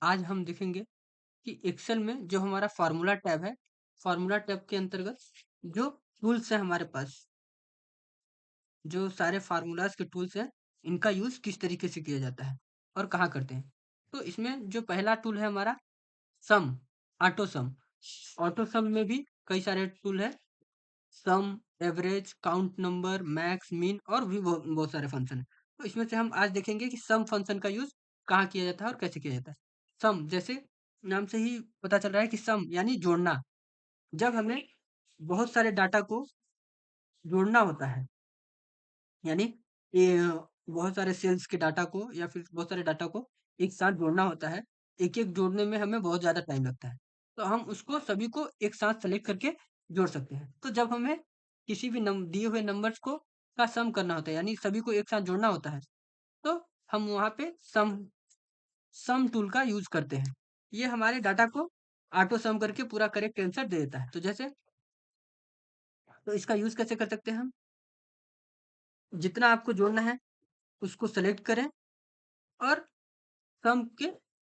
आज हम देखेंगे कि एक्सेल में जो हमारा फार्मूला टैब है, फार्मूला टैब के अंतर्गत जो टूल्स हैं हमारे पास, जो सारे फार्मूलाज के टूल्स हैं, इनका यूज किस तरीके से किया जाता है और कहाँ करते हैं। तो इसमें जो पहला टूल है हमारा सम, ऑटो सम। ऑटो सम में भी कई सारे टूल है, sum, average, count number, max, mean और भी बहुत बहुत सारे फंक्शन है। तो इसमें से हम आज देखेंगे कि सम फंक्शन का यूज कहाँ किया जाता है और कैसे किया जाता है। सम जैसे नाम से ही पता चल रहा है कि सम यानी जोड़ना। जब हमें बहुत सारे डाटा को जोड़ना होता है, यानी ये बहुत सारे सेल्स के डाटा को या फिर बहुत सारे डाटा को एक साथ जोड़ना होता है। एक एक जोड़ने में हमें बहुत ज़्यादा टाइम लगता है, तो हम उसको सभी को एक साथ सेलेक्ट करके जोड़ सकते हैं। तो जब हमें किसी भी दिए हुए नंबर्स को का सम करना होता है, यानी सभी को एक साथ जोड़ना होता है, तो हम वहाँ पे सम टूल का यूज करते हैं। ये हमारे डाटा को ऑटो सम करके पूरा करेक्ट आंसर दे देता है। तो जैसे, तो इसका यूज कैसे कर सकते हैं हम? जितना आपको जोड़ना है उसको सेलेक्ट करें और सम के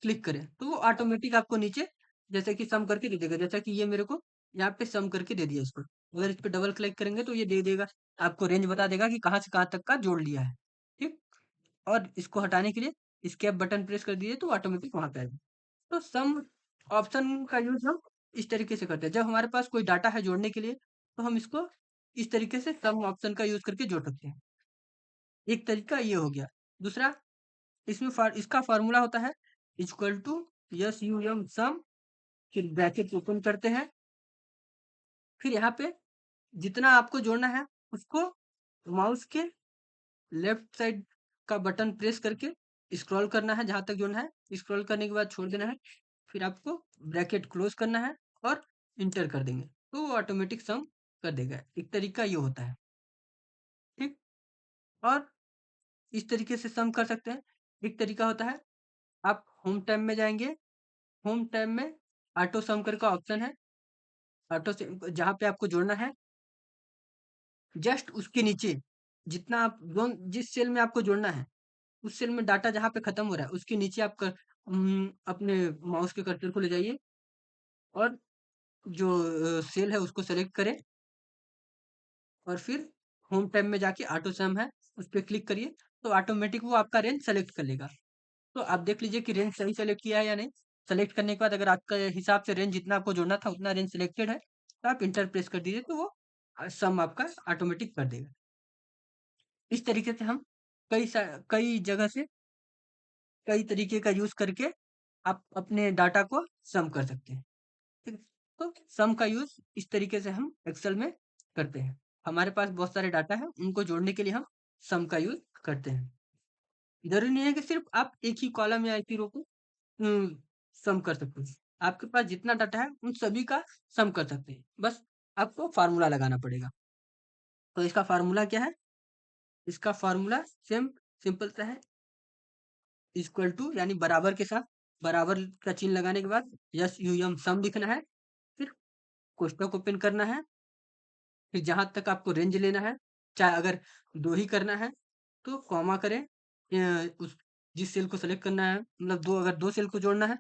क्लिक करें, तो वो ऑटोमेटिक आपको नीचे जैसे कि सम करके दे देगा। जैसा कि ये मेरे को यहाँ पे सम करके दे दिया इसको। अगर इस पे डबल क्लिक करेंगे तो ये दे देगा, आपको रेंज बता देगा कि कहाँ से कहाँ तक का जोड़ लिया है। ठीक। और इसको हटाने के लिए एस्केप बटन प्रेस कर दिए तो ऑटोमेटिक वहां पे आएगा। तो सम ऑप्शन का यूज हम इस तरीके से करते हैं। जब हमारे पास कोई डाटा है जोड़ने के लिए, तो हम इसको इस तरीके से सम ऑप्शन का यूज करके जोड़ सकते हैं। एक तरीका ये हो गया। दूसरा, इसमें इसका फार्मूला होता है equal to S U M sum, फिर ब्रैकेट ओपन करते हैं। फिर यहाँ पे जितना आपको जोड़ना है उसको माउस के लेफ्ट साइड का बटन प्रेस करके स्क्रॉल करना है, जहां तक जोड़ना है स्क्रॉल करने के बाद छोड़ देना है। फिर आपको ब्रैकेट क्लोज करना है और इंटर कर देंगे, तो वो ऑटोमेटिक सम कर देगा। एक तरीका ये होता है। ठीक। और इस तरीके से सम कर सकते हैं। एक तरीका होता है, आप होम टैब में जाएंगे, होम टैब में ऑटो सम कर का ऑप्शन है। ऑटो से जहाँ पे आपको जोड़ना है, जस्ट उसके नीचे जितना आप जिस सेल में आपको जोड़ना है, उस सेल में डाटा जहाँ पे खत्म हो रहा है उसके नीचे आप अपने माउस के कर्सर को ले जाइए और जो सेल है उसको सेलेक्ट करें और फिर होम टैब में जाके ऑटो सम है उस पर क्लिक करिए, तो ऑटोमेटिक वो आपका रेंज सेलेक्ट कर लेगा। तो आप देख लीजिए कि रेंज सही सेलेक्ट किया है या नहीं। सेलेक्ट करने के बाद अगर आपका हिसाब से रेंज जितना आपको जोड़ना था उतना रेंज सिलेक्टेड है, तो आप इंटर प्रेस कर दीजिए, तो वो सम आपका ऑटोमेटिक कर देगा। इस तरीके से हम कई जगह से कई तरीके का यूज करके आप अपने डाटा को सम कर सकते हैं। ठीक है? तो सम का यूज इस तरीके से हम एक्सेल में करते हैं। हमारे पास बहुत सारे डाटा है, उनको जोड़ने के लिए हम सम का यूज करते हैं। जरूरी नहीं है कि सिर्फ आप एक ही कॉलम या एक ही रो को सम कर सकते हैं। आपके पास जितना डाटा है उन सभी का सम कर सकते हैं, बस आपको फार्मूला लगाना पड़ेगा। तो इसका फार्मूला क्या है? इसका फार्मूला सिंपल सा है, इक्वल टू यानी बराबर के साथ बराबर का चिन्ह लगाने के बाद यस यू एम सम लिखना है। फिर कोष्टक ओपन करना है। फिर जहां तक आपको रेंज लेना है, चाहे अगर दो ही करना है तो कॉमा करें। उस जिस सेल को सेलेक्ट करना है, मतलब दो, अगर दो सेल को जोड़ना है,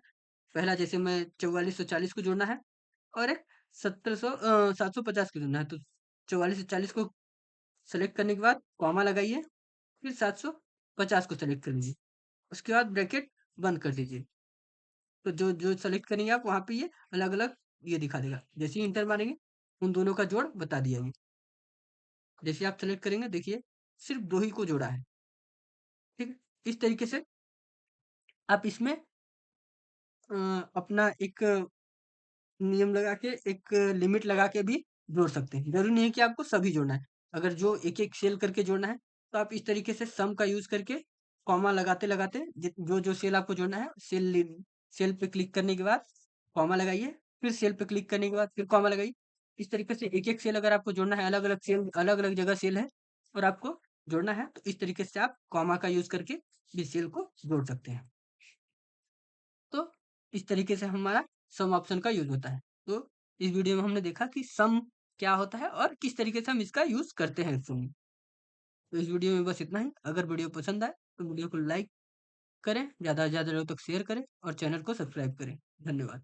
पहला जैसे मैं 4440 को जोड़ना है और एक 750 को जोड़ना है, तो 4440 को सेलेक्ट करने के बाद कॉमा लगाइए, फिर 750 को सेलेक्ट कर लीजिए, उसके बाद ब्रैकेट बंद कर दीजिए। तो जो जो सेलेक्ट करेंगे आप वहाँ पे ये अलग-अलग ये दिखा देगा। जैसे ही इंटर मारेंगे उन दोनों का जोड़ बता दिया ये। जैसे आप सेलेक्ट करेंगे देखिए सिर्फ 2 ही को जोड़ा है। ठीक है? इस तरीके से आप इसमें अ, अपना एक नियम लगा के, एक लिमिट लगा के भी जोड़ सकते हैं। ज़रूरी नहीं है कि आपको सभी जोड़ना है। अगर जो एक-एक सेल करके जोड़ना है, तो आप इस तरीके से सम का यूज़ करके कॉमा लगाते-लगाते जो सेल आपको जोड़ना है, सेल पे क्लिक करने के बाद कॉमा लगाइए, फिर सेल पे क्लिक करने के बाद फिर कॉमा लगाइए। इस तरीके से एक-एक सेल अगर आपको जोड़ना है, अलग-अलग सेल अलग-अलग जगह सेल है और आपको जोड़ना है, तो इस तरीके से आप कॉमा का यूज़ करके भी सेल को जोड़ सकते हैं। तो इस तरीके से हमारा सम ऑप्शन का यूज़ होता है। तो इस वीडियो में हमने देखा कि सम क्या होता है और किस तरीके से हम इसका यूज़ करते हैं एक्चुअली। तो इस वीडियो में बस इतना ही। अगर वीडियो पसंद आए तो वीडियो को लाइक करें, ज़्यादा से ज़्यादा लोगों तक शेयर करें और चैनल को सब्सक्राइब करें। धन्यवाद।